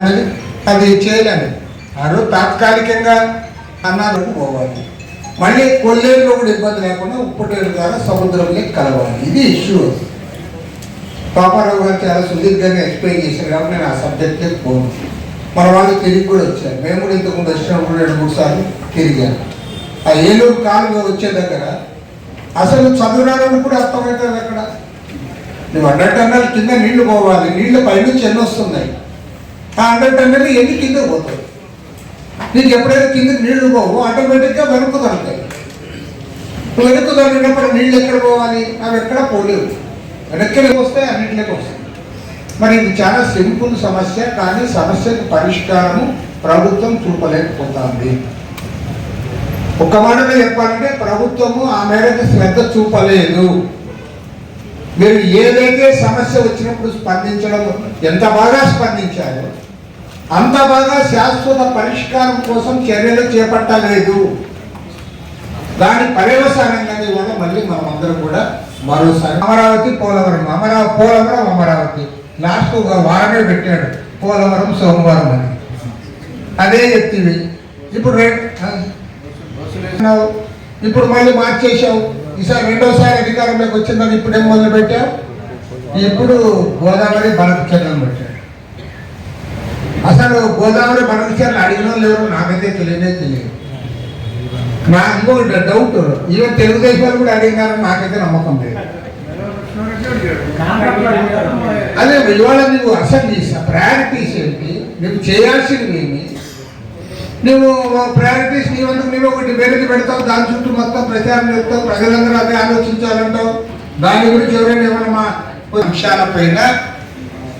అది చేయలేము. ఆడు తాత్కాలికంగా అన్నాలకు పోవాలి, మళ్ళీ కొల్లేరులో కూడా ఇబ్బంది లేకుండా ఉప్పుటేరు ద్వారా సముద్రంలో కలవాలి. ఇది ఇష్యూ. పాపారావు గారు చాలా సుదీర్ఘంగా ఎక్స్ప్లెయిన్ చేశారు కాబట్టి నేను ఆ సబ్జెక్ట్కే పోను. మన వాళ్ళు తిరిగి కూడా వచ్చారు. మేము కూడా ఇంతకుముందు వచ్చినప్పుడు 2-3 సార్లు తిరిగాను. ఆ ఏలూరు కాలువ వచ్చే దగ్గర అసలు చదువురాలని కూడా అర్థమవుతుంది. అక్కడ నువ్వు 100 టన్నుల కింద నీళ్లు పోవాలి, నీళ్లు పైనుంచి ఎన్ని వస్తున్నాయి, ఆ 100 టన్నులు ఎన్ని కింద పోతాయి. నీకు ఎప్పుడైతే కిందకి నీళ్లు పోవు ఆటోమేటిక్గా వెనుక దొరుకుతాయి. వెనుక దొరికినప్పుడు నీళ్ళు ఎక్కడ పోవాలి, అవి ఎక్కడ పోలేవు. వెనక్కి వస్తాయి, అన్నింటిలోకి వస్తాయి. మరి ఇది చాలా సింపుల్ సమస్య, కానీ సమస్యకు పరిష్కారము ప్రభుత్వం చూపలేకపోతుంది. ఒక్క మాటలో చెప్పాలంటే ప్రభుత్వము ఆ మేరకు శ్రద్ధ చూపలేదు. మీరు ఏదైతే సమస్య వచ్చినప్పుడు స్పందించడం ఎంత బాగా స్పందించారో అంత బాగా శాశ్వత పరిష్కారం కోసం చర్యలు చేపట్టలేదు. దాని పర్యవసానంగా ఇవాళ మళ్ళీ మనమందరం కూడా మరోసారి అమరావతి పోలవరం, పోలవరం అమరావతి లాస్ట్ ఒక వారమే పెట్టాడు, పోలవరం సోమవారం అని. అదే చెప్తివి. ఇప్పుడు మళ్ళీ మార్చేసావు. ఈసారి రెండోసారి అధికారంలోకి వచ్చిందని ఇప్పుడేం మొదలు పెట్టావు. ఇప్పుడు గోదావరి బనకచర్లను పెట్టాడు. అసలు గోదావరి బనకచర్లు అడిగిన వాళ్ళు ఎవరు నాకైతే తెలియదు. నా ఇంకో డౌట్, ఈవెన్ తెలుగుదేశం వాళ్ళు కూడా అడిగినారని నాకైతే నమ్మకం లేదు. అదే ఇవాళ నువ్వు అసలు చేసా ప్రయారిటీస్ ఏంటి, నువ్వు చేయాల్సినవి ఏమి, నువ్వు ప్రయారిటీస్ నీవందుకు నువ్వు ఒకటి వేదిక పెడతావు, దాని చుట్టూ మొత్తం ప్రచారం చేస్తావు, ప్రజలందరూ అదే ఆలోచించాలంటావు. దాని గురించి ఎవరైనా ఏమైనా మా అంశాలపైన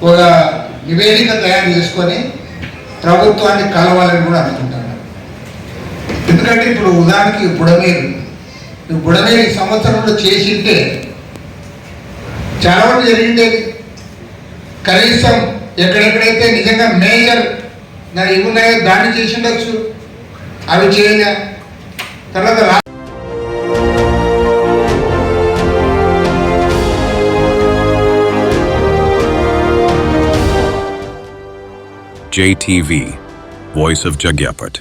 ఒక నివేదిక తయారు చేసుకొని ప్రభుత్వాన్ని కలవాలని కూడా అనుకుంటాను. ఎందుకంటే ఇప్పుడు ఉదాహరణకి బుడమేరు ఈ సంవత్సరంలో చేసింటే చాలా వరకు జరిగిండేది. కనీసం ఎక్కడెక్కడైతే నిజంగా మేజర్ ఇవి ఉన్నాయో దాన్ని చేసిండొచ్చు, అవి చేయలే. తర్వాత JTV, Voice of Jagyapet.